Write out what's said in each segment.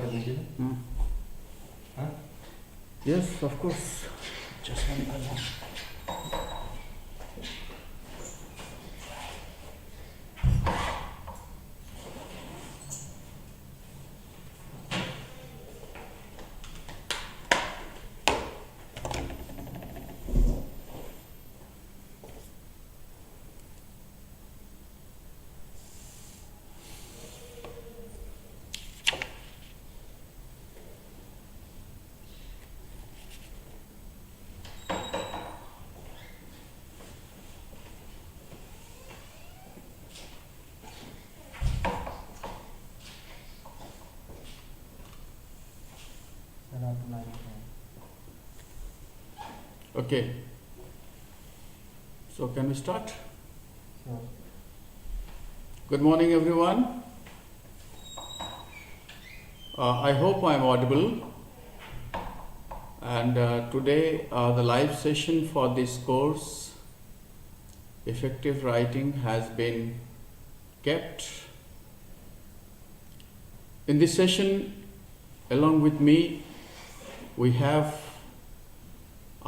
कर लीजिए। हाँ? Yes, of course. Just one minute. Sir आप लाइन पे हैं। Okay. So can we start? Sure. Good morning, everyone. I hope I'm audible. And today the live session for this course, Effective Writing, has been kept. In this session, along with me, we have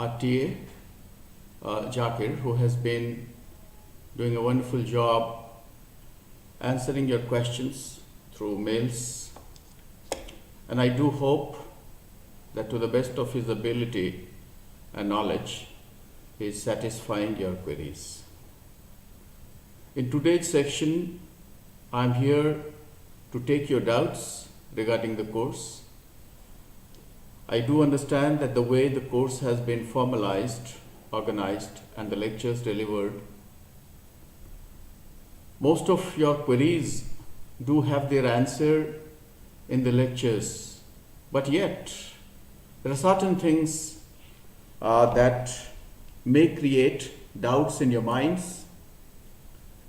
our TA, Jakir, who has been doing a wonderful job answering your questions through mails. And I do hope that to the best of his ability and knowledge, he is satisfying your queries. In today's section, I am here to take your doubts regarding the course. I do understand that the way the course has been formalized, organized, and the lectures delivered, most of your queries do have their answer in the lectures, but yet there are certain things that may create doubts in your minds,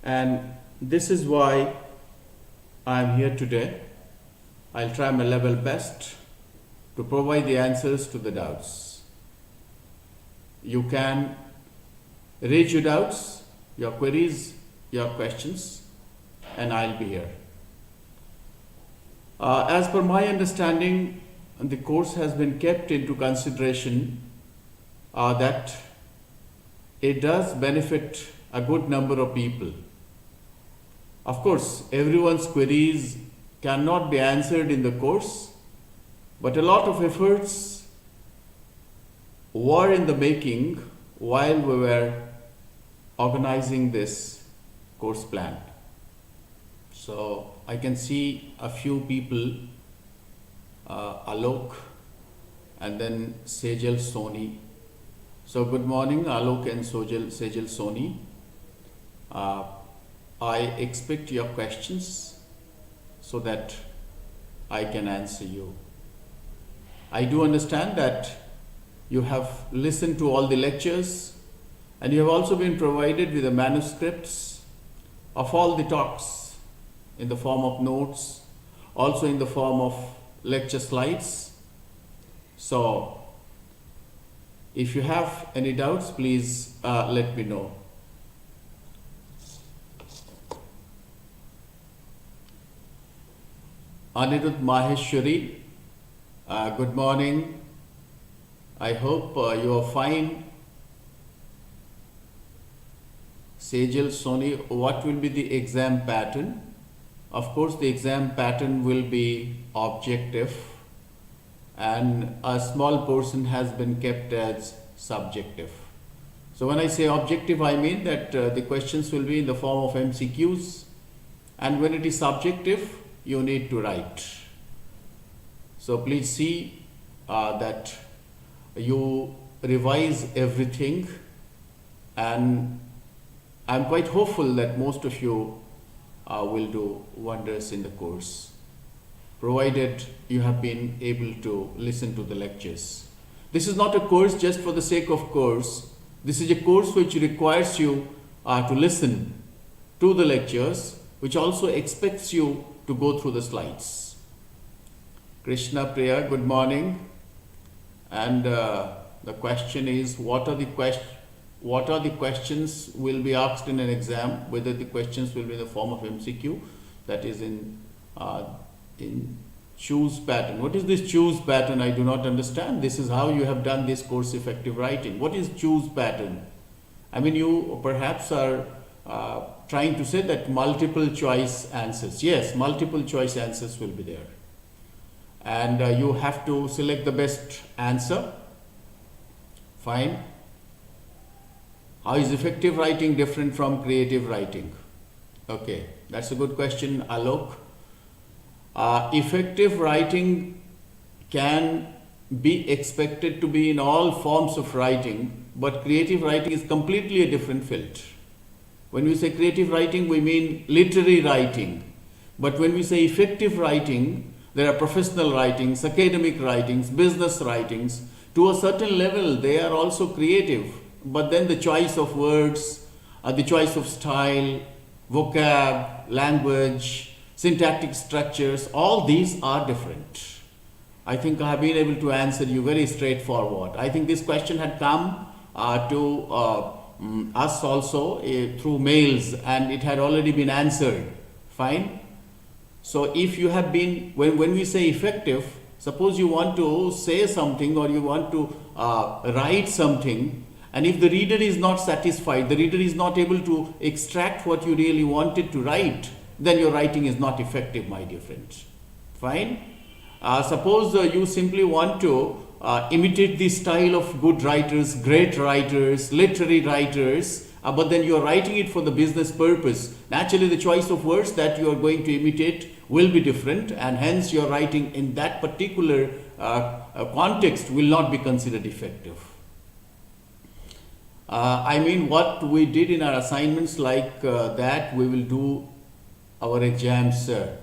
and this is why I am here today. I'll try my level best to provide the answers to the doubts. You can raise your doubts, your queries, your questions, and I'll be here. As per my understanding, the course has been kept into consideration that it does benefit a good number of people. Of course, everyone's queries cannot be answered in the course, but a lot of efforts were in the making while we were organizing this course plan. So I can see a few people, Alok and then Sejal Soni. So good morning, Alok and Sejal Soni. I expect your questions so that I can answer you. I do understand that you have listened to all the lectures and you have also been provided with the manuscripts of all the talks in the form of notes, also in the form of lecture slides. So if you have any doubts, please let me know. Anirudh Maheshwari, good morning. I hope you are fine. Sejal Soni, what will be the exam pattern? Of course, the exam pattern will be objective and a small portion has been kept as subjective. So when I say objective, I mean that the questions will be in the form of MCQs, and when it is subjective, you need to write. So please see that you revise everything, and I'm quite hopeful that most of you will do wonders in the course, provided you have been able to listen to the lectures. This is not a course just for the sake of course. This is a course which requires you to listen to the lectures, which also expects you to go through the slides. Krishna Priya, good morning. And the question is, what are the questions will be asked in an exam, whether the questions will be in the form of MCQ, that is in Choose pattern. What is this choose pattern? I do not understand. This is how you have done this course, effective writing. What is choose pattern? I mean, you perhaps are trying to say that multiple choice answers. Yes, multiple choice answers will be there. And you have to select the best answer. Fine. How is effective writing different from creative writing? Okay, that's a good question, Alok. Effective writing can be expected to be in all forms of writing, but creative writing is completely a different field. When we say creative writing, we mean literary writing. But when we say effective writing, there are professional writings, academic writings, business writings. To a certain level, they are also creative. But then the choice of words, the choice of style, vocab, language, syntactic structures, all these are different. I think I have been able to answer you very straightforward. I think this question had come to us also through mails, and it had already been answered. Fine. So if you have been, when we say effective, suppose you want to say something or you want to write something, and if the reader is not satisfied, the reader is not able to extract what you really wanted to write, then your writing is not effective, my dear friends. Fine. Suppose you simply want to imitate the style of good writers, great writers, literary writers, but then you are writing it for the business purpose. Naturally, the choice of words that you are going to imitate will be different, and hence your writing in that particular context will not be considered effective. I mean, what we did in our assignments like that, we will do our exams, sir.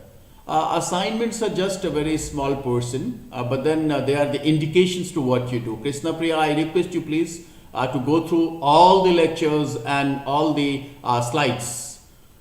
Assignments are just a very small portion, but then they are the indications to what you do. Krishna Priya, I request you please to go through all the lectures and all the slides.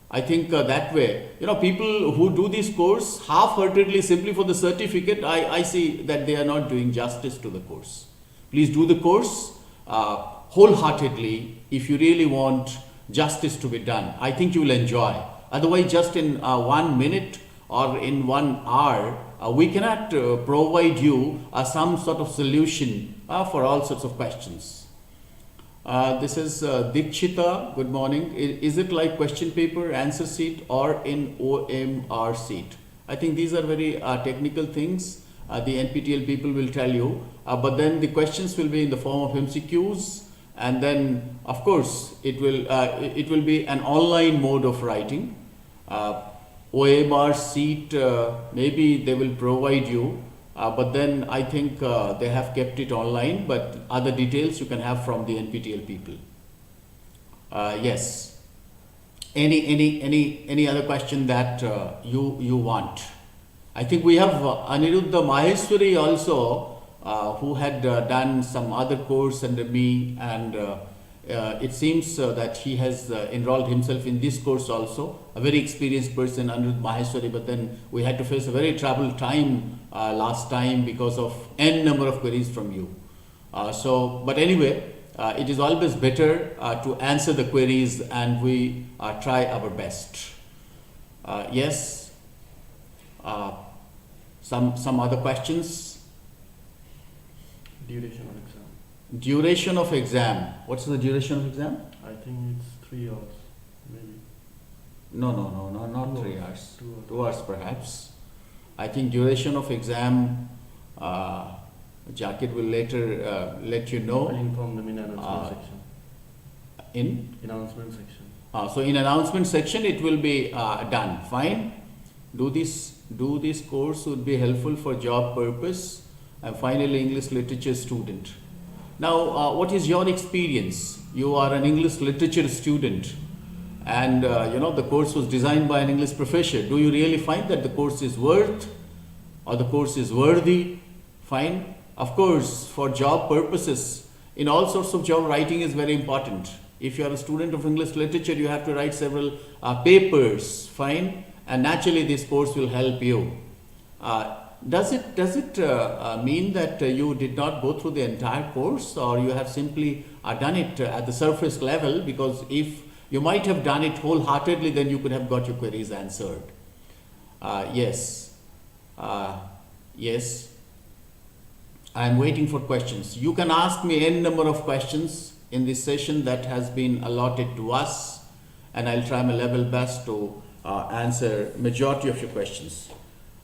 I think that way, people who do this course half-heartedly simply for the certificate, I see that they are not doing justice to the course. Please do the course wholeheartedly if you really want justice to be done. I think you will enjoy. Otherwise, just in 1 minute or in 1 hour, we cannot provide you some sort of solution for all sorts of questions. This is Dikshita. Good morning. Is it like question paper, answer sheet, or in OMR sheet? I think these are very technical things. The NPTEL people will tell you. But then the questions will be in the form of MCQs, and then of course it will be an online mode of writing. OMR sheet, maybe they will provide you, but then I think they have kept it online, but other details you can have from the NPTEL people. Yes. Any other question that you want? I think we have Aniruddha Maheshwari also, who had done some other course under me, and it seems that he has enrolled himself in this course also. A very experienced person, Aniruddha Maheshwari, but then we had to face a very troubled time last time because of n number of queries from you. But anyway, it is always better to answer the queries, and we try our best. Yes. Some other questions? Duration of exam. Duration of exam. What's the duration of exam? I think it's 3 hours, maybe. No, not 3 hours. 2 hours. 2 hours perhaps. I think duration of exam, Jakir will later let you know. I informed them in announcement section. In? Announcement section. So in announcement section it will be done. Fine. Do this course would be helpful for job purpose. And finally, English literature student. Now, what is your experience? You are an English literature student, and the course was designed by an English professor. Do you really find that the course is worth, or the course is worthy? Fine. Of course, for job purposes, in all sorts of job, writing is very important. If you are a student of English literature, you have to write several papers. Fine. And naturally, this course will help you. Does it mean that you did not go through the entire course, or you have simply done it at the surface level? Because if you might have done it wholeheartedly, then you could have got your queries answered. Yes. Yes. I'm waiting for questions. You can ask me n number of questions in this session that has been allotted to us, and I'll try my level best to answer majority of your questions.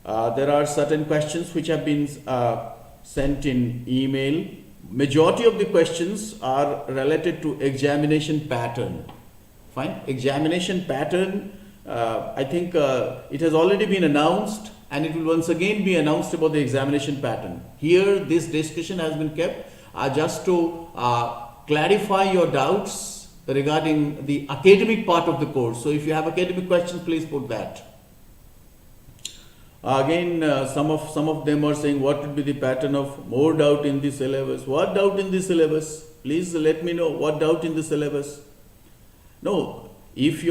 There are certain questions which have been sent in email. Majority of the questions are related to examination pattern. Fine. Examination pattern, I think it has already been announced, and it will once again be announced about the examination pattern. Here, this discussion has been kept just to clarify your doubts regarding the academic part of the course. So, if you have academic questions, please put that. Again, some of them are saying, what would be the pattern of more doubt in the syllabus? What doubt in the syllabus? Please let me know what doubt in the syllabus. No, if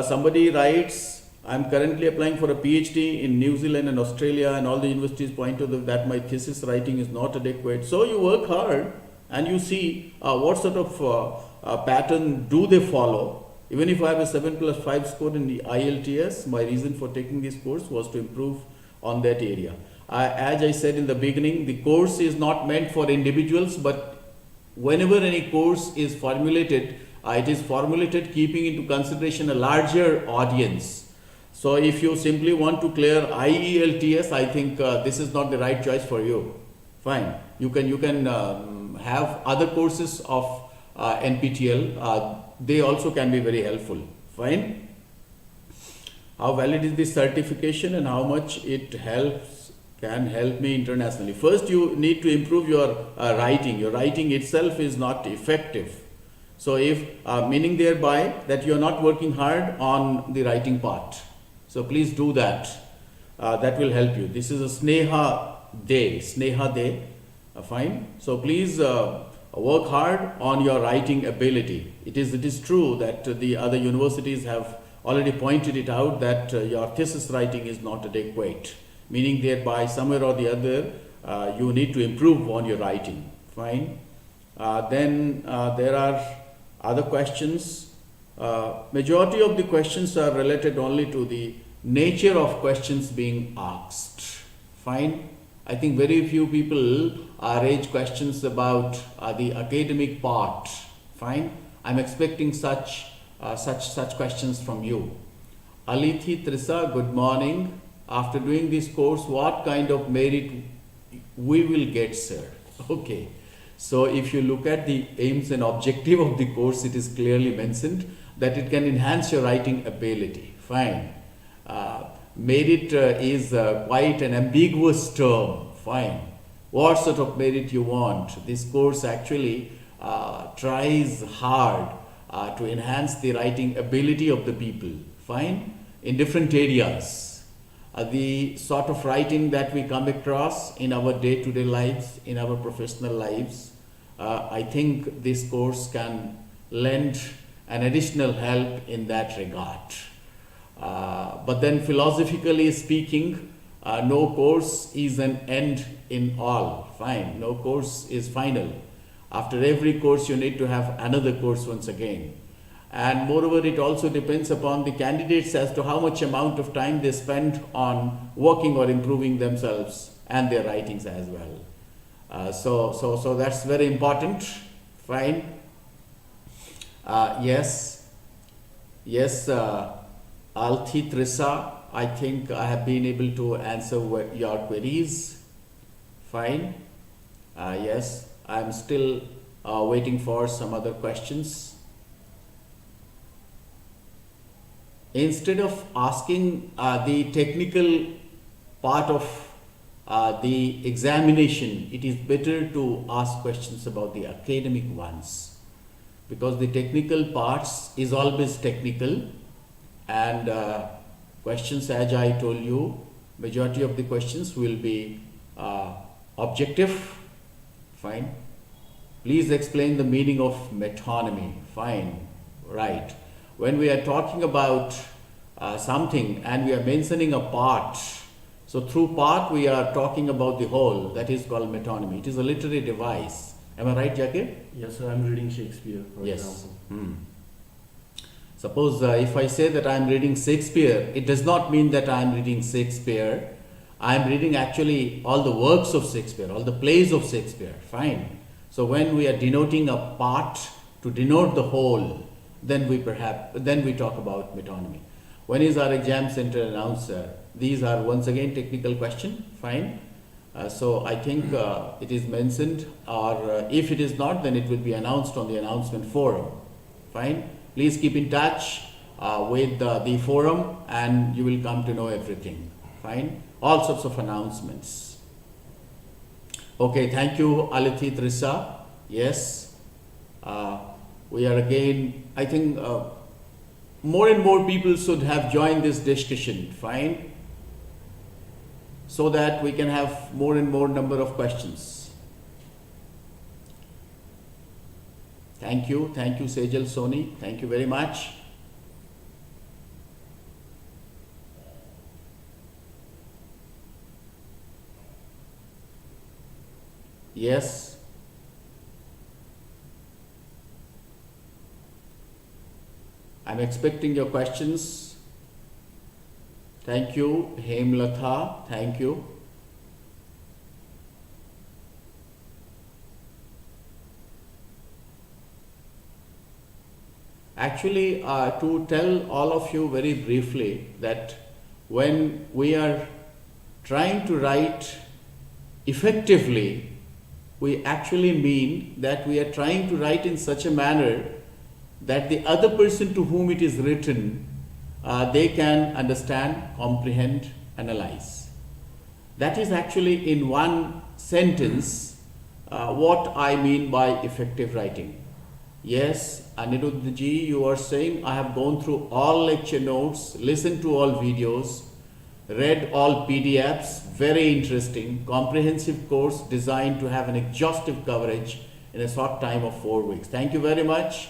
somebody writes, I'm currently applying for a PhD in New Zealand and Australia, and all the universities point out that my thesis writing is not adequate. So you work hard and you see what sort of pattern do they follow. Even if I have a 7+5 score in the IELTS, my reason for taking this course was to improve on that area. As I said in the beginning, the course is not meant for individuals, but whenever any course is formulated, it is formulated keeping into consideration a larger audience. So if you simply want to clear IELTS, I think this is not the right choice for you. Fine. You can have other courses of NPTEL. They also can be very helpful. Fine. How valid is this certification and how much it can help me internationally? First, you need to improve your writing. Your writing itself is not effective. So if meaning thereby that you are not working hard on the writing part. So please do that. That will help you. This is a Sneha Day. Fine. So please work hard on your writing ability. It is true that the other universities have already pointed it out that your thesis writing is not adequate. Meaning thereby somewhere or the other you need to improve on your writing. Fine. Then there are other questions. Majority of the questions are related only to the nature of questions being asked. Fine. I think very few people raise questions about the academic part. Fine. I'm expecting such questions from you. Alithi Trisa, good morning. After doing this course, what kind of merit we will get, sir? Okay. So if you look at the aims and objective of the course, it is clearly mentioned that it can enhance your writing ability. Fine. Merit is quite an ambiguous term. Fine. What sort of merit you want? This course actually tries hard to enhance the writing ability of the people. Fine. In different areas. The sort of writing that we come across in our day-to-day lives, in our professional lives, I think this course can lend an additional help in that regard. But then philosophically speaking, no course is an end in all. Fine. No course is final. After every course, you need to have another course once again. And moreover, it also depends upon the candidates as to how much amount of time they spend on working or improving themselves and their writings as well. So that's very important. Fine. Yes, Althi Trisa, I think I have been able to answer your queries. Fine. Yes, I am still waiting for some other questions. Instead of asking the technical part of the examination, it is better to ask questions about the academic ones, because the technical parts is always technical, and questions, as I told you, majority of the questions will be objective. Fine. Please explain the meaning of metonymy. Fine. Right. When we are talking about something and we are mentioning a part, so through part we are talking about the whole, that is called metonymy. It is a literary device. Am I right, Jackie? Yes, sir, I'm reading Shakespeare, for example. Suppose if I say that I am reading Shakespeare, it does not mean that I am reading Shakespeare. I am reading actually all the works of Shakespeare, all the plays of Shakespeare. Fine. So when we are denoting a part to denote the whole, then we talk about metonymy. When is our exam center announcer? These are once again technical question. Fine. So I think it is mentioned, or if it is not, then it will be announced on the announcement forum. Fine. Please keep in touch with the forum, and you will come to know everything. Fine. All sorts of announcements. Okay, thank you, Alithi Trissa. Yes, we are again, I think more and more people should have joined this discussion. Fine. So that we can have more and more number of questions. Thank you, Sejal Soni. Thank you very much. Yes. I'm expecting your questions. Thank you, Hemlatha. Thank you. Actually, to tell all of you very briefly that when we are trying to write effectively, we actually mean that we are trying to write in such a manner that the other person to whom it is written, they can understand, comprehend, analyze. That is actually in one sentence what I mean by effective writing. Yes, Aniruddha ji, you are saying I have gone through all lecture notes, listened to all videos, read all PDFs, very interesting, comprehensive course designed to have an exhaustive coverage in a short time of 4 weeks. Thank you very much.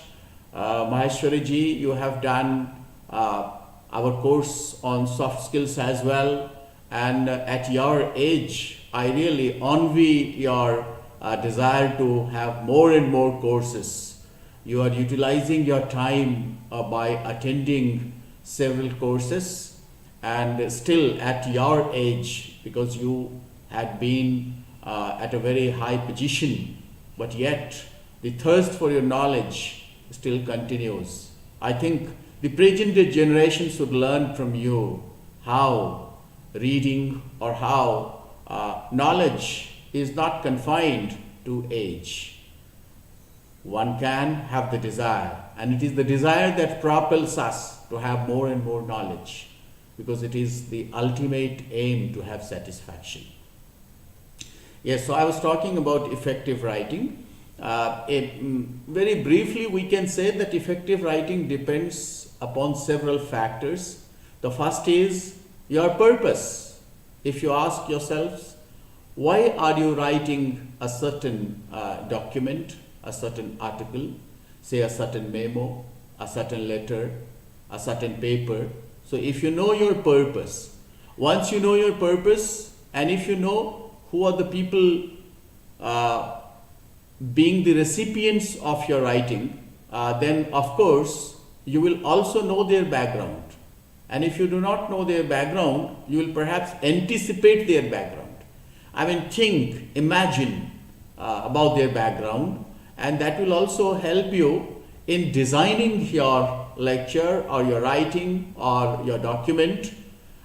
Maheshwari ji, you have done our course on soft skills as well, and at your age, I really envy your desire to have more and more courses. You are utilizing your time by attending several courses, and still at your age, because you had been at a very high position, but yet the thirst for your knowledge still continues. I think the present generation should learn from you how reading or how knowledge is not confined to age. One can have the desire, and it is the desire that propels us to have more and more knowledge, because it is the ultimate aim to have satisfaction. Yes, so I was talking about effective writing. Very briefly, we can say that effective writing depends upon several factors. The first is your purpose. If you ask yourselves, why are you writing a certain document, a certain article, say a certain memo, a certain letter, a certain paper? So if you know your purpose, once you know your purpose, and if you know who are the people being the recipients of your writing, then of course you will also know their background. And if you do not know their background, you will perhaps anticipate their background. I mean, think, imagine about their background, and that will also help you in designing your lecture or your writing or your document.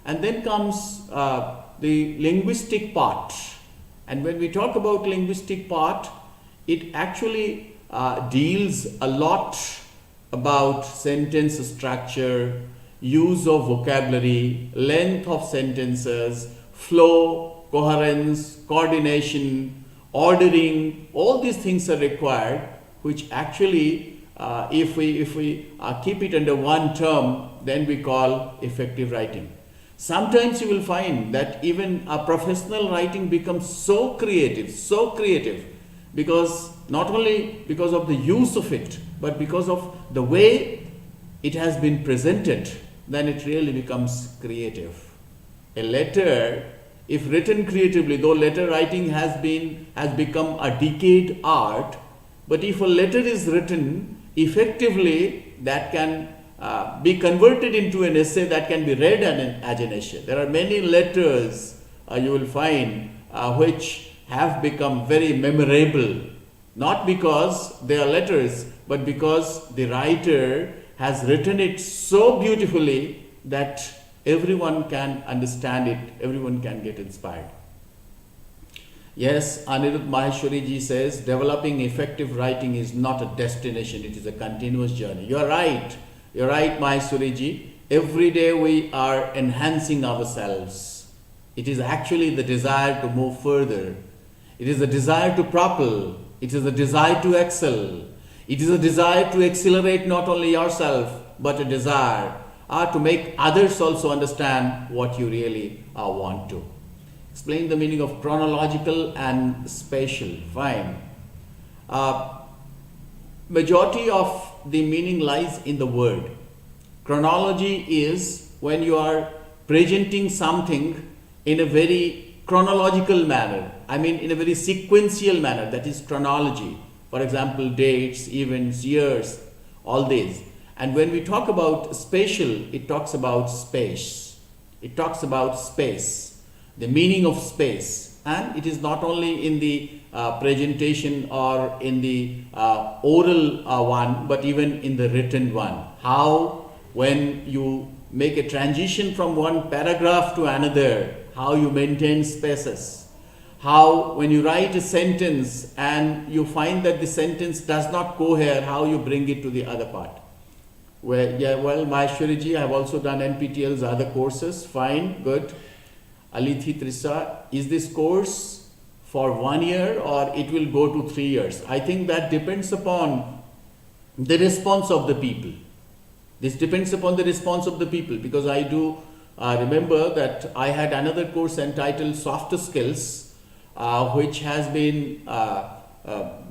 And then comes the linguistic part. And when we talk about linguistic part, it actually deals a lot about sentence structure, use of vocabulary, length of sentences, flow, coherence, coordination, ordering. All these things are required, which actually if we keep it under one term, then we call effective writing. Sometimes you will find that even a professional writing becomes so creative, because not only because of the use of it, but because of the way it has been presented, then it really becomes creative. A letter, if written creatively, though letter writing has become a decayed art, but if a letter is written effectively, that can be converted into an essay that can be read as an essay. There are many letters you will find which have become very memorable, not because they are letters, but because the writer has written it so beautifully that everyone can understand it, everyone can get inspired. Yes, Anirudh Maheshwari ji says, developing effective writing is not a destination, it is a continuous journey. You're right, Maheshwari ji. Every day we are enhancing ourselves. It is actually the desire to move further. It is a desire to propel. It is a desire to excel. It is a desire to accelerate not only yourself, but a desire to make others also understand what you really want to. Explain the meaning of chronological and spatial. Fine. Majority of the meaning lies in the word. Chronology is when you are presenting something in a very chronological manner. I mean in a very sequential manner, that is chronology. For example, dates, events, years, all these. And when we talk about spatial, it talks about space. It talks about space, the meaning of space. And it is not only in the presentation or in the oral one, but even in the written one. How, when you make a transition from one paragraph to another, how you maintain spaces. How, when you write a sentence and you find that the sentence does not cohere, how you bring it to the other part. Maheshwari ji, I have also done NPTEL's other courses. Fine, good. Alithi Trisa, is this course for 1 year or it will go to 3 years? I think that depends upon the response of the people. This depends upon the response of the people, because I do remember that I had another course entitled Soft Skills, which has been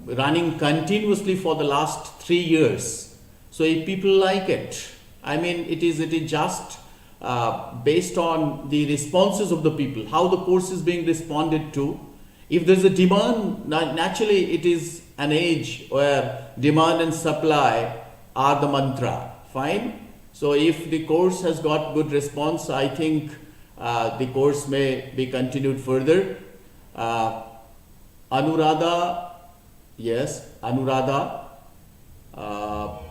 running continuously for the last 3 years. So if people like it, I mean it is just based on the responses of the people, how the course is being responded to. If there's a demand, naturally it is an age where demand and supply are the mantra. Fine. So if the course has got good response, I think the course may be continued further. Anuradha, yes, Anuradha,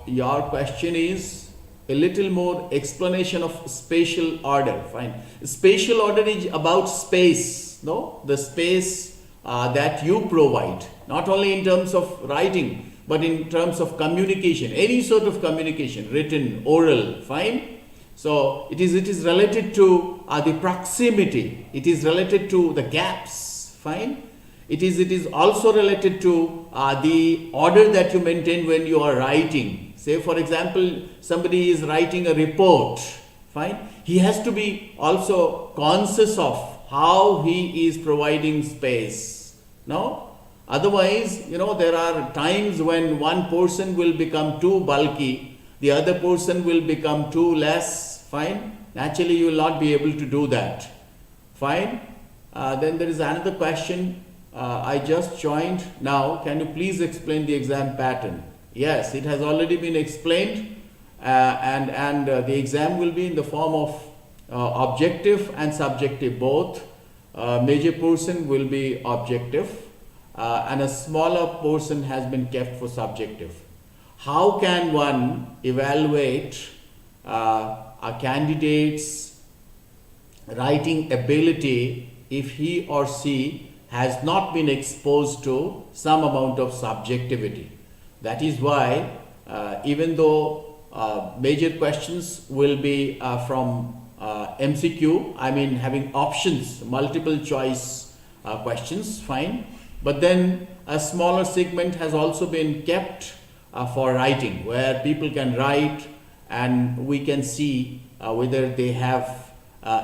your question is a little more explanation of spatial order. Fine. Spatial order is about space, no? The space that you provide, not only in terms of writing, but in terms of communication, any sort of communication, written, oral, fine. So it is related to the proximity. It is related to the gaps, fine. It is also related to the order that you maintain when you are writing. Say for example, somebody is writing a report, fine. He has to be also conscious of how he is providing space, no? Otherwise, there are times when one person will become too bulky, the other person will become too less, fine. Naturally, you will not be able to do that, fine. Then there is another question. I just joined now. Can you please explain the exam pattern? Yes, it has already been explained, and the exam will be in the form of objective and subjective both. Major portion will be objective. And a smaller portion has been kept for subjective. How can one evaluate a candidate's writing ability if he or she has not been exposed to some amount of subjectivity? That is why even though major questions will be from MCQ, I mean having options, multiple choice questions, fine. But then a smaller segment has also been kept for writing, where people can write and we can see whether they have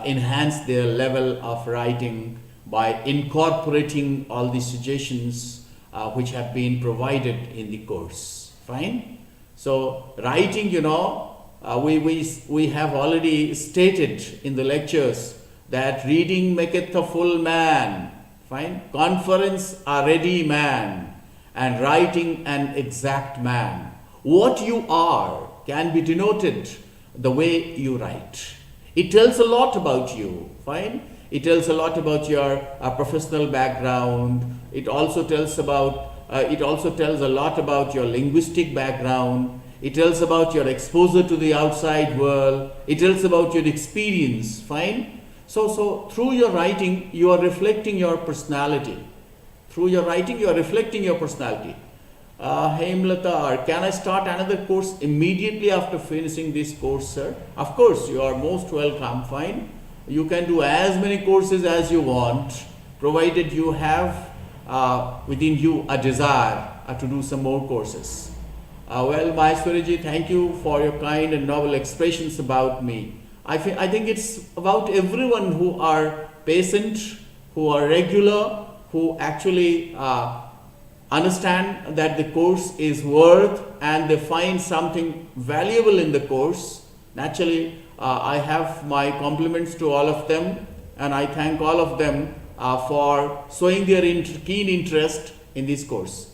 enhanced their level of writing by incorporating all the suggestions which have been provided in the course. Fine. So writing, we have already stated in the lectures that reading maketh a full man. Fine. Conference a ready man, and writing an exact man. What you are can be denoted the way you write. It tells a lot about you. Fine. It tells a lot about your professional background. It also tells a lot about your linguistic background. It tells about your exposure to the outside world. It tells about your experience. Fine. So through your writing, you are reflecting your personality. Through your writing, you are reflecting your personality. Hemlata, can I start another course immediately after finishing this course, sir? Of course, you are most welcome. Fine. You can do as many courses as you want, provided you have within you a desire to do some more courses. Well, Maheshwariji, thank you for your kind and noble expressions about me. I think it's about everyone who are patient, who are regular, who actually understand that the course is worth and they find something valuable in the course. Naturally, I have my compliments to all of them, and I thank all of them for showing their keen interest in this course.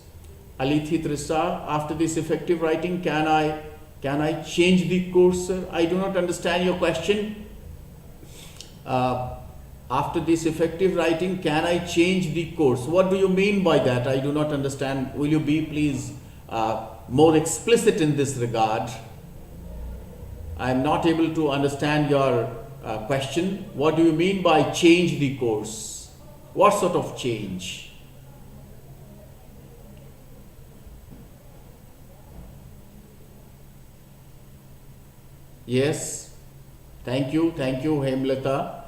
Alithi Trista, after this effective writing, can I change the course, sir? I do not understand your question. After this effective writing, can I change the course? What do you mean by that? I do not understand. Will you be please more explicit in this regard? I am not able to understand your question. What do you mean by change the course? What sort of change? Yes, thank you, Hemlata.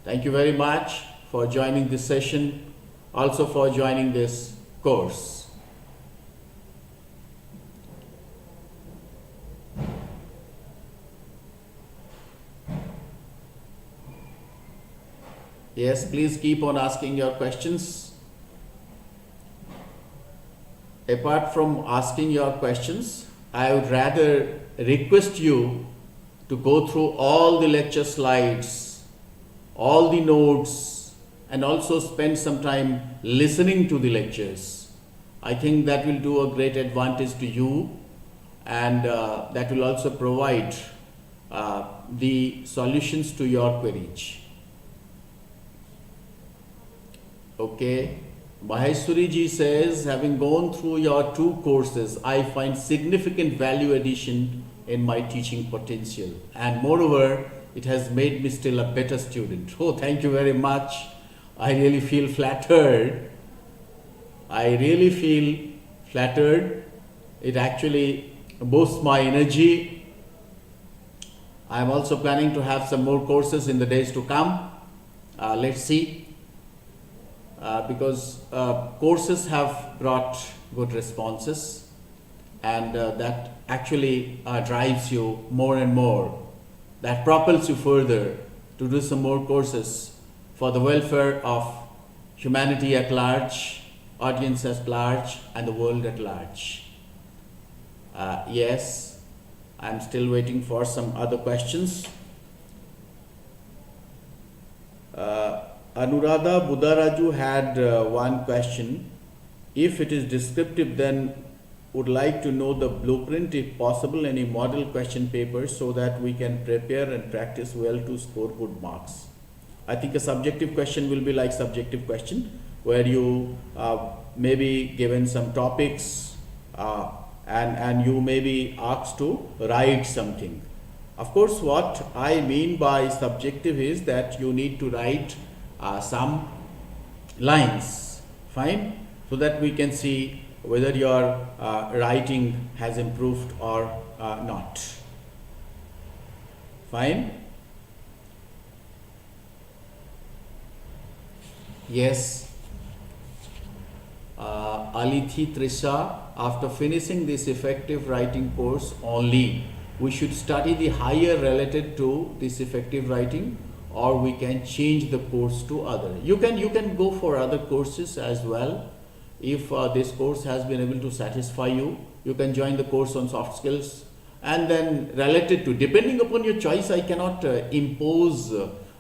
Thank you very much for joining this session, also for joining this course. Yes, please keep on asking your questions. Apart from asking your questions, I would rather request you to go through all the lecture slides, all the notes, and also spend some time listening to the lectures. I think that will do a great advantage to you, and that will also provide the solutions to your queries. Okay. Maheshwari ji says, having gone through your 2 courses, I find significant value addition in my teaching potential, and moreover, it has made me still a better student. Oh, thank you very much. I really feel flattered. It actually boosts my energy. I am also planning to have some more courses in the days to come. Let's see. Because courses have brought good responses, and that actually drives you more and more. That propels you further to do some more courses for the welfare of humanity at large, audience at large, and the world at large. Yes, I'm still waiting for some other questions. Anuradha Budaraju had one question. If it is descriptive, then would like to know the blueprint, if possible, any model question papers, so that we can prepare and practice well to score good marks. I think a subjective question will be like subjective question, where you may be given some topics and you may be asked to write something. Of course, what I mean by subjective is that you need to write some lines, fine, so that we can see whether your writing has improved or not. Fine. Yes. Alithi Trisha, after finishing this effective writing course only, we should study the higher related to this effective writing, or we can change the course to other. You can go for other courses as well. If this course has been able to satisfy you, you can join the course on soft skills, and then related to, depending upon your choice, I cannot impose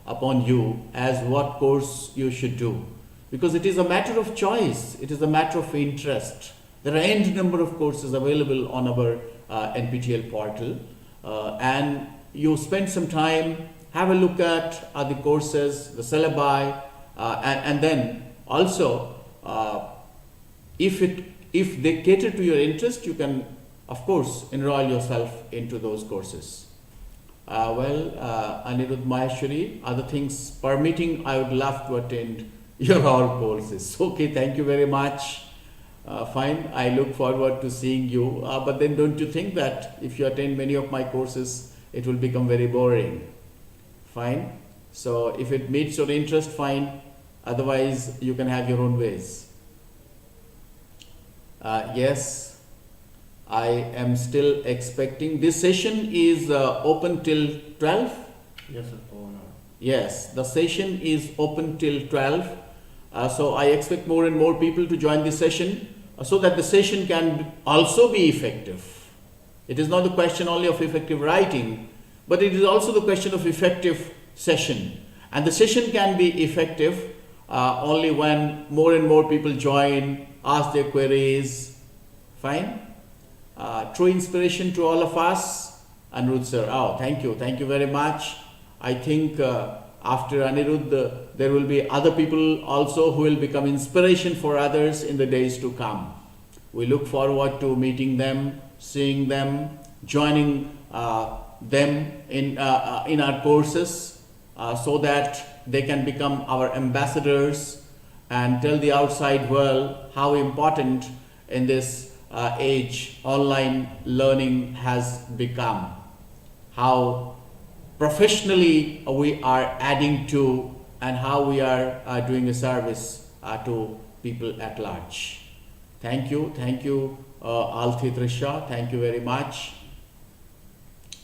upon you as what course you should do, because it is a matter of choice, it is a matter of interest. There are n number of courses available on our NPTEL portal, and you spend some time have a look at the courses, the syllabi, and then also if they cater to your interest, you can of course enroll yourself into those courses. Anirudh Maheshwari, other things permitting, I would love to attend your all courses. Okay, thank you very much. Fine, I look forward to seeing you. But then don't you think that if you attend many of my courses, it will become very boring? Fine. So if it meets your interest, fine. Otherwise, you can have your own ways. Yes, I am still expecting. This session is open till 12? Yes, sir. For 1 hour. Yes, the session is open till 12. So I expect more and more people to join this session so that the session can also be effective. It is not the question only of effective writing, but it is also the question of effective session. And the session can be effective only when more and more people join, ask their queries. Fine? True inspiration to all of us. Anirudh sir, oh, thank you very much. I think after Anirudh, there will be other people also who will become inspiration for others in the days to come. We look forward to meeting them, seeing them, joining them in our courses so that they can become our ambassadors and tell the outside world how important in this age online learning has become, how professionally we are adding to, and how we are doing a service to people at large. Thank you, Althi Trisha, thank you very much.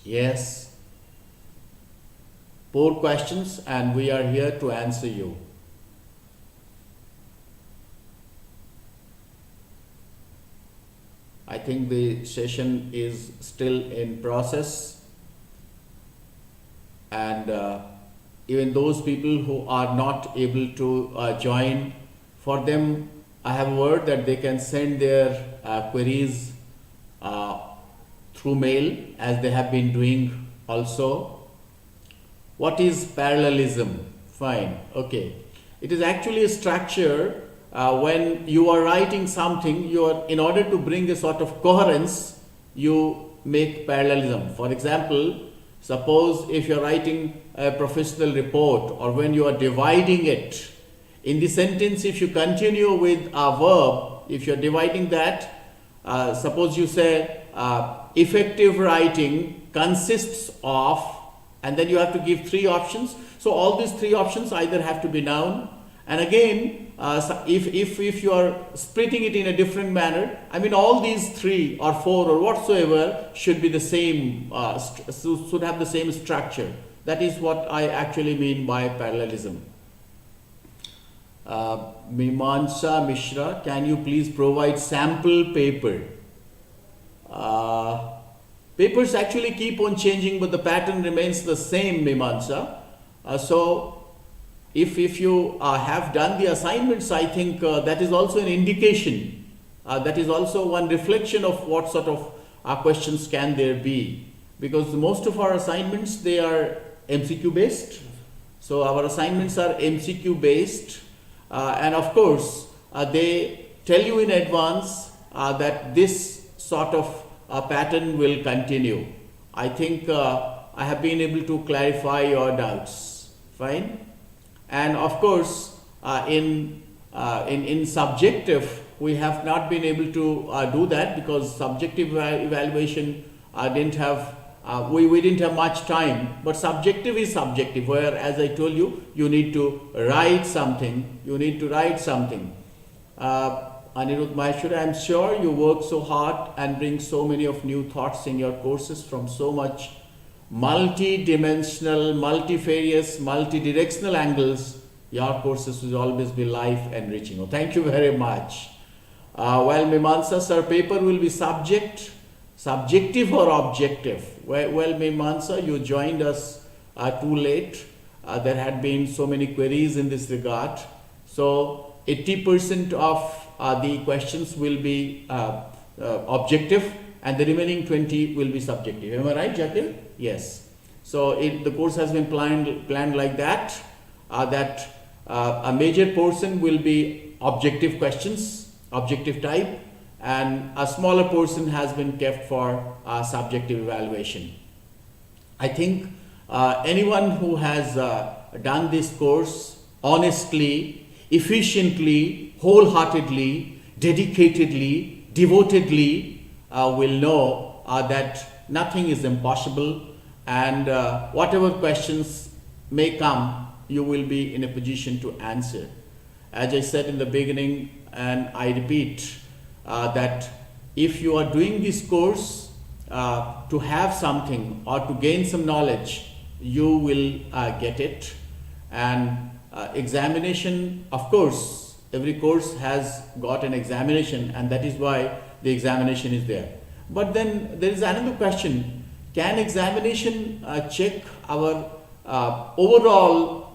Yes, 4 questions and we are here to answer you. I think the session is still in process, and even those people who are not able to join, for them I have a word that they can send their queries through mail, as they have been doing also. What is parallelism? Fine, okay. It is actually a structure when you are writing something, in order to bring a sort of coherence, you make parallelism. For example, suppose if you are writing a professional report, or when you are dividing it, in the sentence if you continue with a verb, if you are dividing that, suppose you say effective writing consists of, and then you have to give 3 options. So all these 3 options either have to be noun, and again if you are splitting it in a different manner, I mean all these 3 or 4 or whatsoever should be the same, should have the same structure. That is what I actually mean by parallelism. Mimamsa Mishra, can you please provide sample paper? Papers actually keep on changing, but the pattern remains the same, Mimamsa. So if you have done the assignments, I think that is also an indication. That is also one reflection of what sort of questions can there be. Because most of our assignments, they are MCQ based. So our assignments are MCQ based. And of course, they tell you in advance that this sort of pattern will continue. I think I have been able to clarify your doubts. Fine. And of course, in subjective, we have not been able to do that, because subjective evaluation didn't have, we didn't have much time. But subjective is subjective, where, as I told you, you need to write something. Anirudh Maheshwari, I am sure you work so hard and bring so many of new thoughts in your courses from so much multi-dimensional, multifarious, multi-directional angles. Your courses will always be life enriching. Oh, thank you very much. Well, Mimamsa, sir, paper will be subjective or objective? Well, Mimamsa, you joined us too late. There had been so many queries in this regard. So 80% of the questions will be objective, and the remaining 20 will be subjective. Am I right, Jakil? Yes. So the course has been planned like that, a major portion will be objective questions, objective type, and a smaller portion has been kept for subjective evaluation. I think anyone who has done this course honestly, efficiently, wholeheartedly, dedicatedly, devotedly will know that nothing is impossible, and whatever questions may come, you will be in a position to answer. As I said in the beginning, and I repeat, that if you are doing this course to have something or to gain some knowledge, you will get it. And examination, of course, every course has got an examination, and that is why the examination is there. But then there is another question: can examination check our overall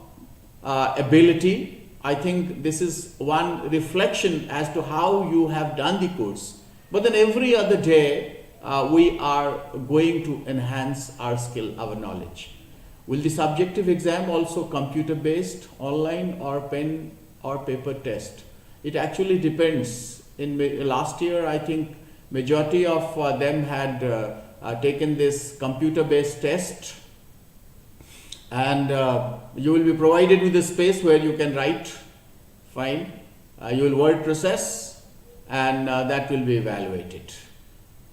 ability? I think this is one reflection as to how you have done the course. But then every other day we are going to enhance our skill, our knowledge. Will the subjective exam also computer based, online, or pen or paper test? It actually depends. In last year, I think majority of them had taken this computer based test, and you will be provided with a space where you can write. Fine. You will word process, and that will be evaluated.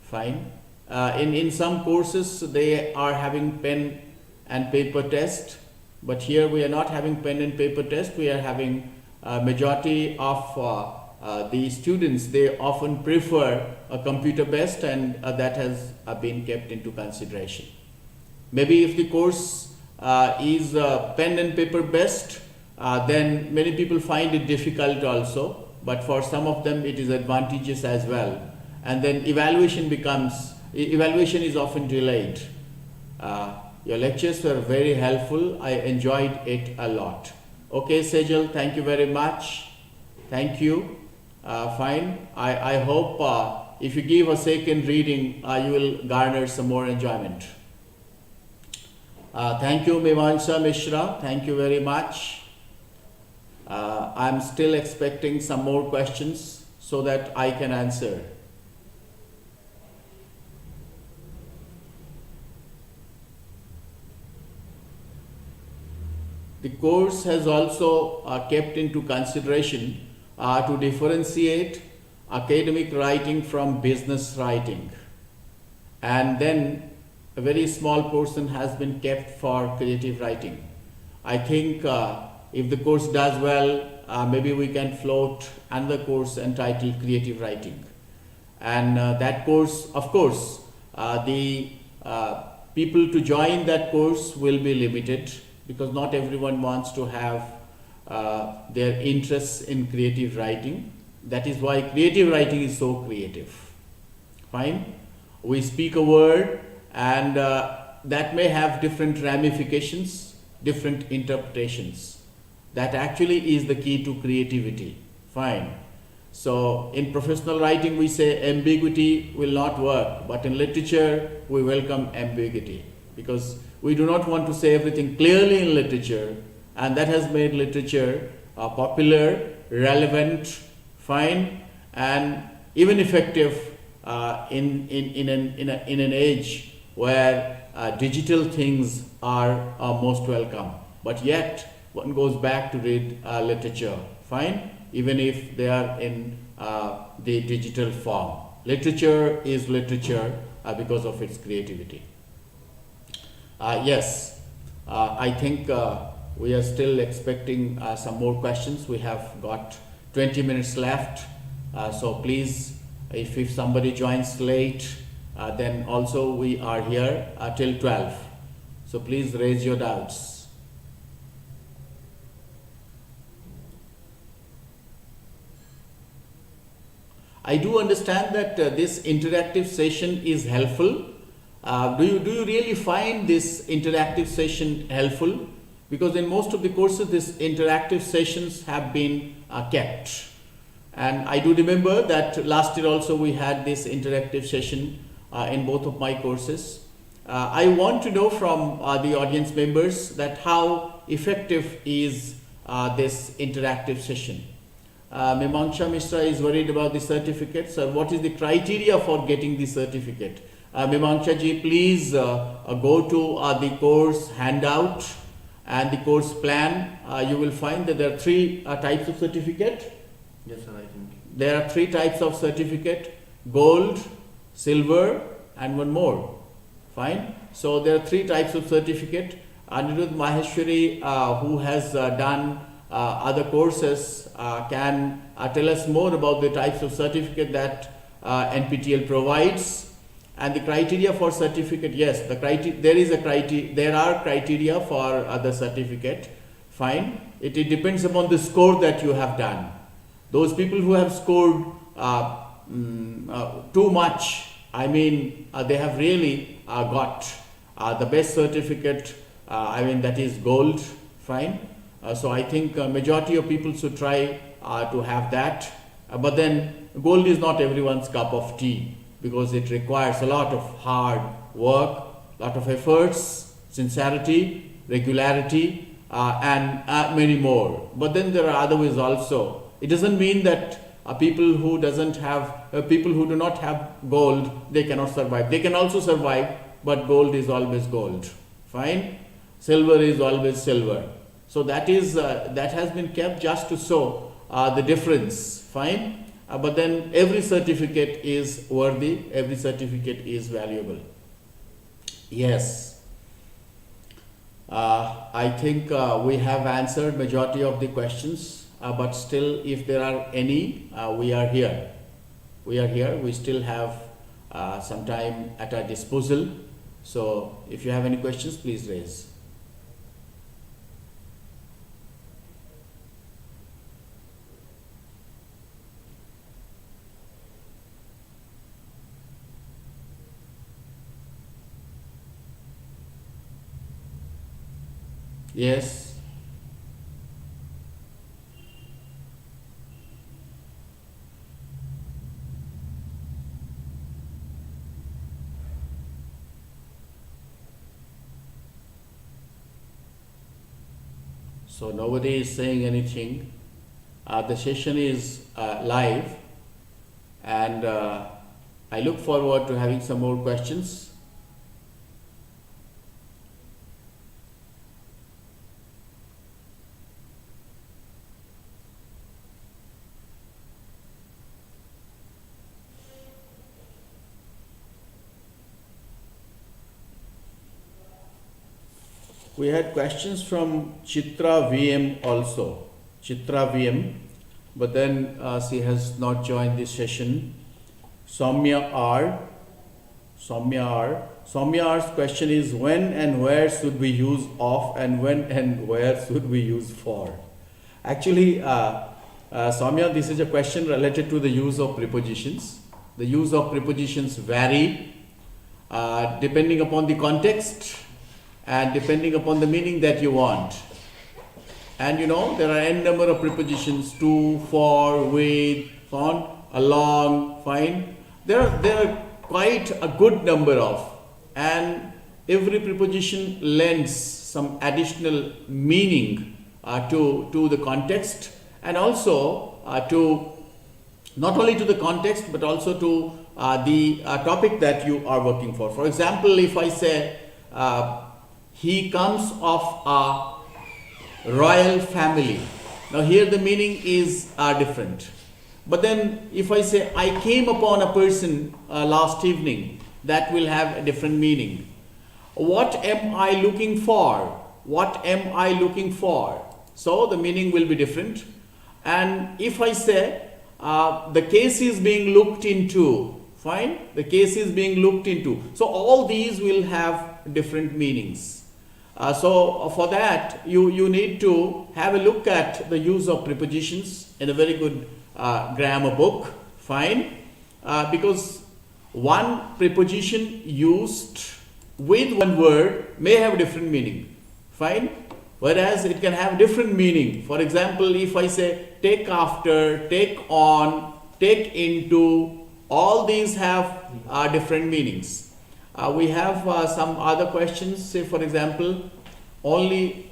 Fine. In some courses they are having pen and paper test, but here we are not having pen and paper test. We are having majority of the students, they often prefer a computer based, and that has been kept into consideration. Maybe if the course is pen and paper based, then many people find it difficult also, but for some of them it is advantageous as well. And then evaluation is often delayed. Your lectures were very helpful. I enjoyed it a lot. Okay, Sejal, thank you very much. Thank you. Fine. I hope if you give a second reading, you will garner some more enjoyment. Thank you, Mimamsa Mishra. Thank you very much. I'm still expecting some more questions so that I can answer. The course has also kept into consideration to differentiate academic writing from business writing, and then a very small portion has been kept for creative writing. I think if the course does well, maybe we can float another course entitled creative writing, and that course, of course, the people to join that course will be limited, because not everyone wants to have their interests in creative writing. That is why creative writing is so creative. Fine. We speak a word, and that may have different ramifications, different interpretations. That actually is the key to creativity. Fine. So in professional writing we say ambiguity will not work, but in literature we welcome ambiguity, because we do not want to say everything clearly in literature, and that has made literature popular, relevant, fine, and even effective in an age where digital things are most welcome. But yet one goes back to read literature, fine, even if they are in the digital form. Literature is literature because of its creativity. Yes, I think we are still expecting some more questions. We have got 20 minutes left, so please, if somebody joins late, then also we are here till 12. So please raise your doubts. I do understand that this interactive session is helpful. Do you really find this interactive session helpful? Because in most of the courses, these interactive sessions have been kept. And I do remember that last year also we had this interactive session in both of my courses. I want to know from the audience members that how effective is this interactive session. Mimamsha Mishra is worried about the certificate. So what is the criteria for getting the certificate? Mimamsha ji, please go to the course handout and the course plan. You will find that there are three types of certificate. Yes, sir, I think. There are three types of certificate: gold, silver, and one more. Fine. So there are three types of certificate. Anirudh Maheshwari, who has done other courses, can tell us more about the types of certificate that NPTEL provides. And the criteria for certificate, yes, there are criteria for the certificate. Fine. It depends upon the score that you have done. Those people who have scored too much, I mean, they have really got the best certificate, that is gold. Fine. So I think majority of people should try to have that. But then gold is not everyone's cup of tea, because it requires a lot of hard work, lot of efforts, sincerity, regularity, and many more. But then there are other ways also. It doesn't mean that people who do not have gold, they cannot survive. They can also survive, but gold is always gold. Fine. Silver is always silver. So that has been kept just to show the difference. Fine. But then every certificate is worthy, every certificate is valuable. Yes. I think we have answered majority of the questions, but still if there are any, we are here. We still have some time at our disposal. So if you have any questions, please raise. Yes. So nobody is saying anything. The session is live, and I look forward to having some more questions. We had questions from Chitra VM also. Chitra VM, but then she has not joined this session. Soumya R. Soumya R's question is, when and where should we use of, and when and where should we use for? Actually, Soumya, this is a question related to the use of prepositions. The use of prepositions vary depending upon the context and depending upon the meaning that you want. And you know, there are n number of prepositions: to, for, with, on, along, fine. There are quite a good number of, and every preposition lends some additional meaning to the context, and also to not only to the context but also to the topic that you are working for. For example, if I say he comes of a royal family, now here the meaning is different. But then if I say I came upon a person last evening, that will have a different meaning. What am I looking for? What am I looking for? So the meaning will be different. And if I say the case is being looked into, fine, the case is being looked into. So all these will have different meanings. So for that, you need to have a look at the use of prepositions in a very good grammar book, fine, because one preposition used with one word may have different meaning, fine, whereas it can have different meaning. For example, if I say take after, take on, take into, all these have different meanings. We have some other questions. Say, for example, only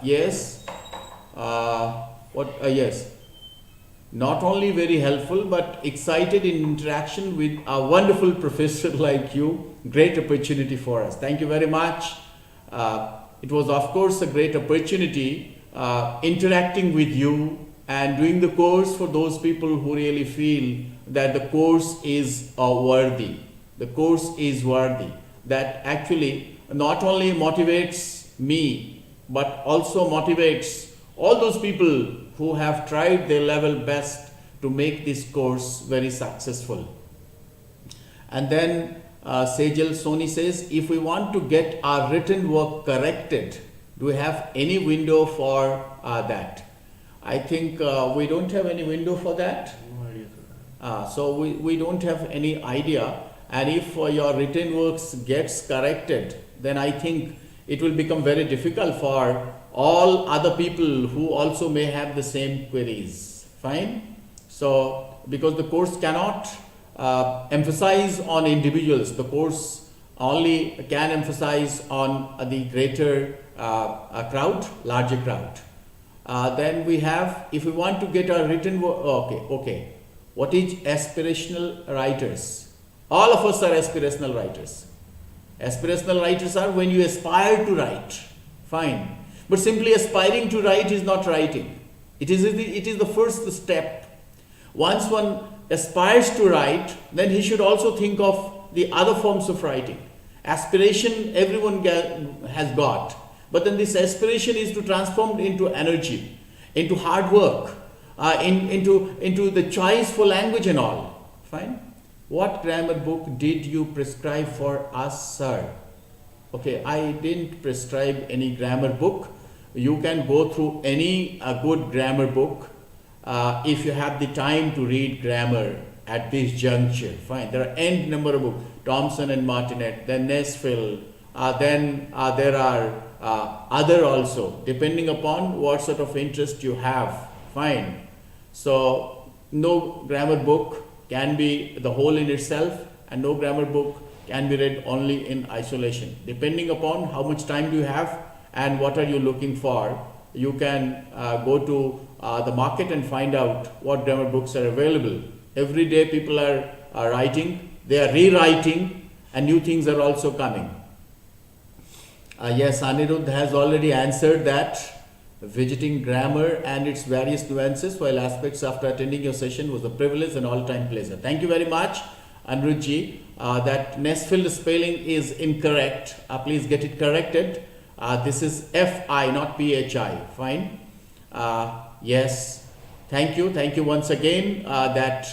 yes. Yes. Not only very helpful, but excited in interaction with a wonderful professor like you. Great opportunity for us. Thank you very much. It was, of course, a great opportunity interacting with you and doing the course for those people who really feel that the course is worthy. The course is worthy. That actually not only motivates me, but also motivates all those people who have tried their level best to make this course very successful. And then Sejal Soni says, if we want to get our written work corrected, do we have any window for that? I think we don't have any window for that. No idea for that. So we don't have any idea. And if your written works gets corrected, then I think it will become very difficult for all other people who also may have the same queries. Fine? So, because the course cannot emphasize on individuals, the course only can emphasize on the greater crowd, larger crowd. Then we have, if we want to get our written work, okay. What is aspirational writers? All of us are aspirational writers. Aspirational writers are when you aspire to write. Fine. But simply aspiring to write is not writing. It is the first step. Once one aspires to write, then he should also think of the other forms of writing. Aspiration everyone has got. But then this aspiration is to transform into energy, into hard work, into the choice for language and all. Fine. What grammar book did you prescribe for us, sir? Okay, I didn't prescribe any grammar book. You can go through any good grammar book if you have the time to read grammar at this juncture. Fine. There are n number of books. Thompson and Martinet, then Nesfield, then there are other also, depending upon what sort of interest you have. Fine. So, no grammar book can be the whole in itself, and no grammar book can be read only in isolation. Depending upon how much time do you have and what are you looking for, you can go to the market and find out what grammar books are available. Every day people are writing, they are rewriting, and new things are also coming. Yes, Anirudh has already answered that. Visiting grammar and its various nuances while aspects after attending your session was a privilege and all-time pleasure. Thank you very much, Anirudhji. That Nesfield spelling is incorrect. Please get it corrected. This is F-I, not P-H-I. Fine. Yes. Thank you. Thank you once again that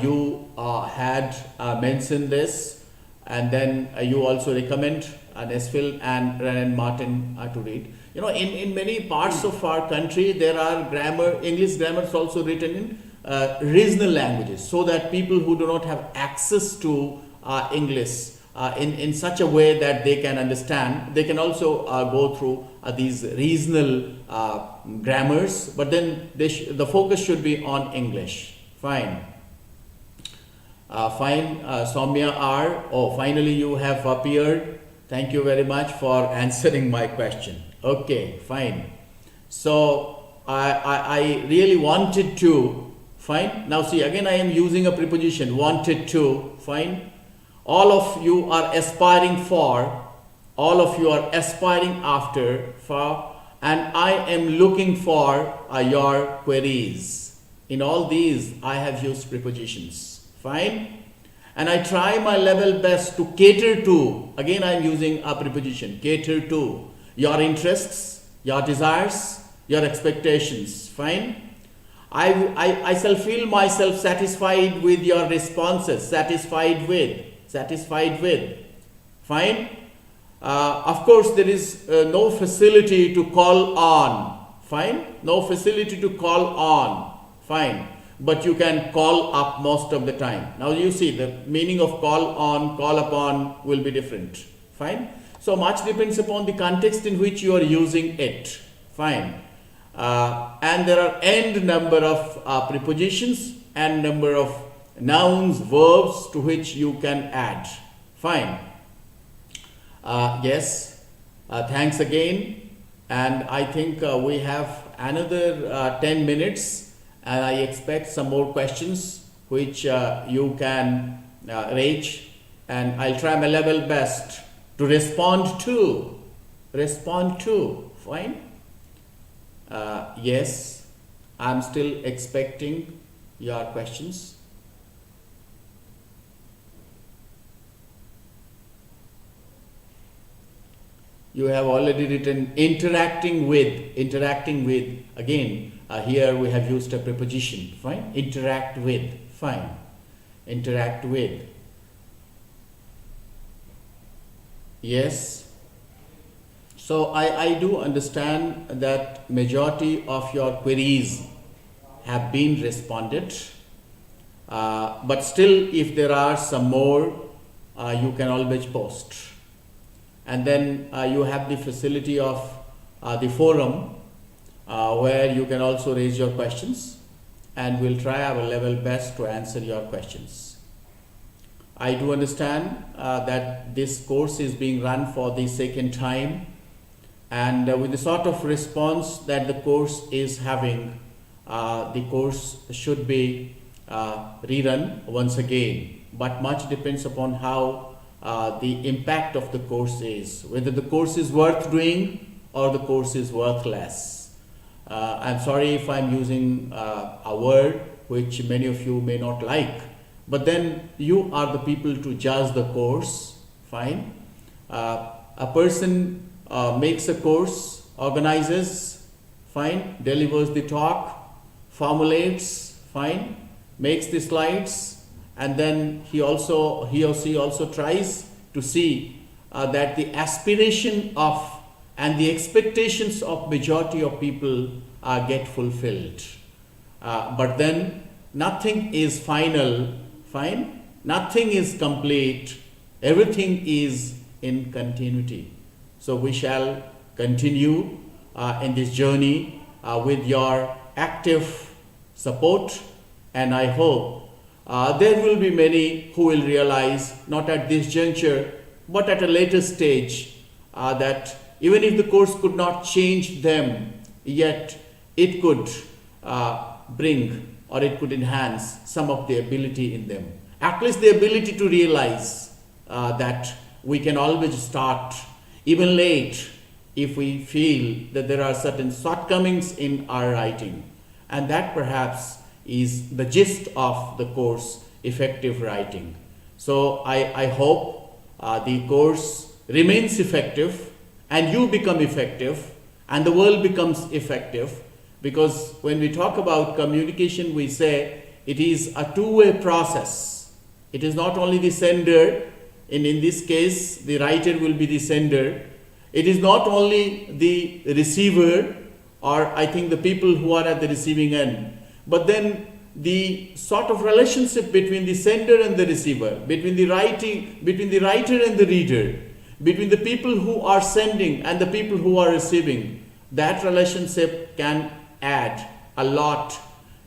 you had mentioned this, and then you also recommend Nesfield and Renan Martin to read. You know, in many parts of our country, there are English grammars also written in regional languages, so that people who do not have access to English in such a way that they can understand, they can also go through these regional grammars, but then the focus should be on English. Fine. Fine. Soumya R. Oh, finally you have appeared. Thank you very much for answering my question. Okay, fine. So I really wanted to, fine. Now see, again I am using a preposition, wanted to, fine. All of you are aspiring for, all of you are aspiring after, for, and I am looking for your queries. In all these, I have used prepositions, fine. And I try my level best to cater to, again I am using a preposition, cater to your interests, your desires, your expectations, fine. I shall feel myself satisfied with your responses, satisfied with, fine. Of course, there is no facility to call on, fine, no facility to call on, fine. But you can call up most of the time. Now you see the meaning of call on, call upon will be different. Fine. So much depends upon the context in which you are using it. Fine. And there are n number of prepositions and number of nouns, verbs to which you can add. Fine. Yes, thanks again. And I think we have another 10 minutes, and I expect some more questions which you can raise, and I'll try my level best to respond to. Fine? Yes, I'm still expecting your questions. You have already written interacting with. Again, here we have used a preposition. Fine? Interact with. Fine. Interact with. Yes. So I do understand that majority of your queries have been responded. But still, if there are some more, you can always post. And then you have the facility of the forum where you can also raise your questions, and we'll try our level best to answer your questions. I do understand that this course is being run for the second time, and with the sort of response that the course is having, the course should be rerun once again. But much depends upon how the impact of the course is, whether the course is worth doing or the course is worthless. I'm sorry if I'm using a word which many of you may not like, but then you are the people to judge the course. Fine. A person makes a course, organizes, fine, delivers the talk, formulates, fine, makes the slides, and then he or she also tries to see that the aspiration of and the expectations of majority of people get fulfilled. But then nothing is final, fine, nothing is complete, everything is in continuity. So we shall continue in this journey with your active support, and I hope there will be many who will realize, not at this juncture, but at a later stage, that even if the course could not change them, yet it could bring or it could enhance some of the ability in them. At least the ability to realize that we can always start, even late, if we feel that there are certain shortcomings in our writing. And that perhaps is the gist of the course, effective writing. So I hope the course remains effective, and you become effective, and the world becomes effective, because when we talk about communication, we say it is a two-way process. It is not only the sender, and in this case the writer will be the sender. It is not only the receiver, or I think the people who are at the receiving end, but then the sort of relationship between the sender and the receiver, between the writer and the reader, between the people who are sending and the people who are receiving, that relationship can add a lot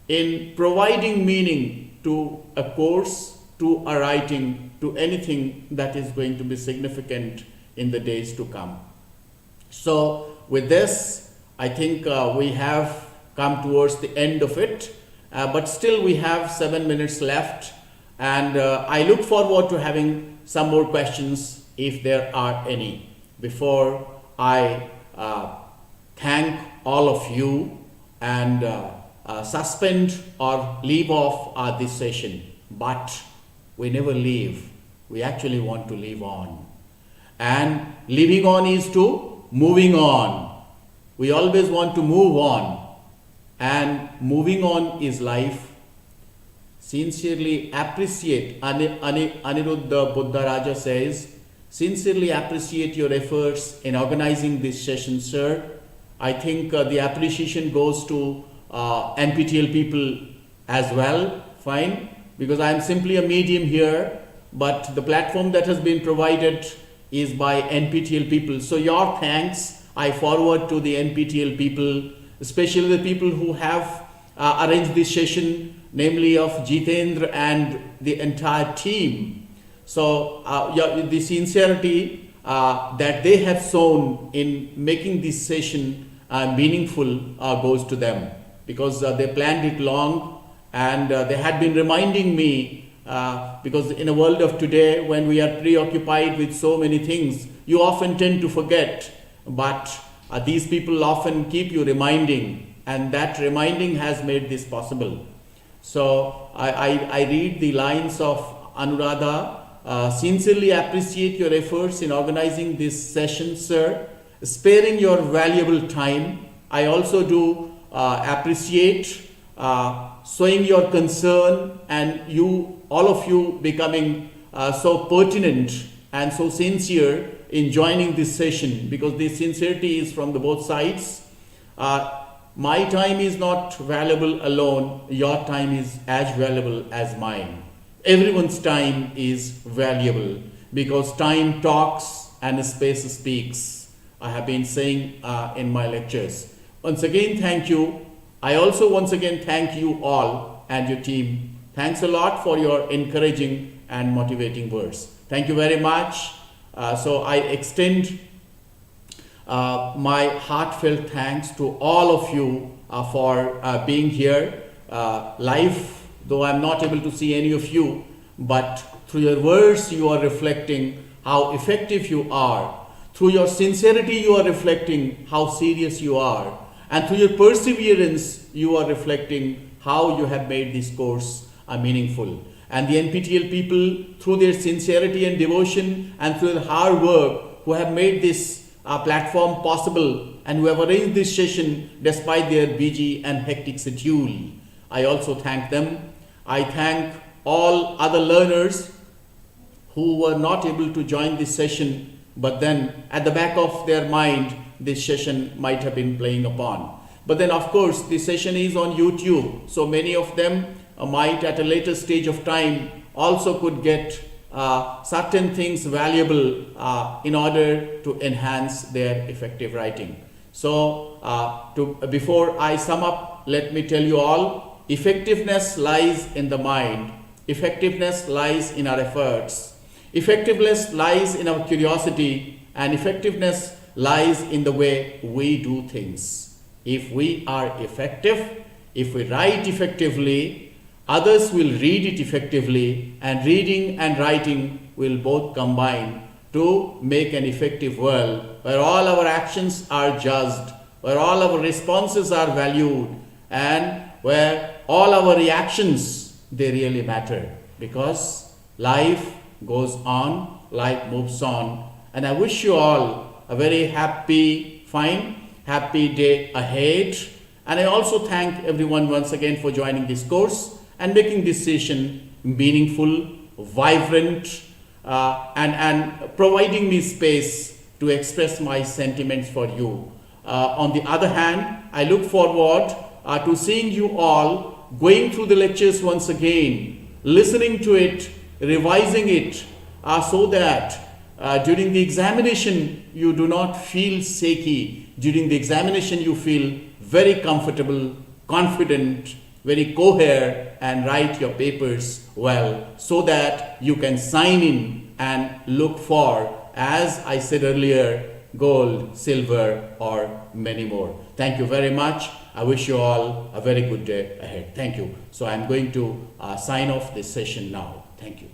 in providing meaning to a course, to a writing, to anything that is going to be significant in the days to come. So with this, I think we have come towards the end of it, but still we have 7 minutes left, and I look forward to having some more questions if there are any, before I thank all of you and suspend or leave off this session. But we never leave, we actually want to live on, and living on is to moving on. We always want to move on, and moving on is life. Sincerely appreciate, Aniruddha Buddha Raja says, sincerely appreciate your efforts in organizing this session, sir. I think the appreciation goes to NPTEL people as well, fine, because I am simply a medium here, but the platform that has been provided is by NPTEL people. So your thanks I forward to the NPTEL people, especially the people who have arranged this session, namely of Jitendra and the entire team. So the sincerity that they have shown in making this session meaningful goes to them, because they planned it long, and they had been reminding me, because in a world of today when we are preoccupied with so many things, you often tend to forget, but these people often keep you reminding, and that reminding has made this possible. So I read the lines of Anuradha. Sincerely appreciate your efforts in organizing this session, sir, sparing your valuable time. I also do appreciate showing your concern, and you, all of you, becoming so pertinent and so sincere in joining this session, because the sincerity is from the both sides. My time is not valuable alone. Your time is as valuable as mine. Everyone's time is valuable, because time talks and space speaks. I have been saying in my lectures. Once again, thank you. I also once again thank you all and your team. Thanks a lot for your encouraging and motivating words. Thank you very much. So I extend my heartfelt thanks to all of you for being here live, though I'm not able to see any of you, but through your words you are reflecting how effective you are. Through your sincerity you are reflecting how serious you are. And through your perseverance you are reflecting how you have made this course meaningful. And the NPTEL people, through their sincerity and devotion and through their hard work, who have made this platform possible and who have arranged this session despite their busy and hectic schedule, I also thank them. I thank all other learners who were not able to join this session, but then at the back of their mind, this session might have been playing upon. But then of course, this session is on YouTube, so many of them might at a later stage of time also could get certain things valuable in order to enhance their effective writing. So before I sum up, let me tell you all, effectiveness lies in the mind. Effectiveness lies in our efforts. Effectiveness lies in our curiosity, and effectiveness lies in the way we do things. If we are effective, if we write effectively, others will read it effectively, and reading and writing will both combine to make an effective world where all our actions are judged, where all our responses are valued, and where all our reactions, they really matter, because life goes on, life moves on. And I wish you all a very happy day ahead. And I also thank everyone once again for joining this course and making this session meaningful, vibrant, and providing me space to express my sentiments for you. On the other hand, I look forward to seeing you all going through the lectures once again, listening to it, revising it, so that during the examination you do not feel shaky. During the examination you feel very comfortable, confident, very coherent, and write your papers well, so that you can sign in and look for, as I said earlier, gold, silver, or many more. Thank you very much. I wish you all a very good day ahead. Thank you. So I'm going to sign off this session now. Thank you.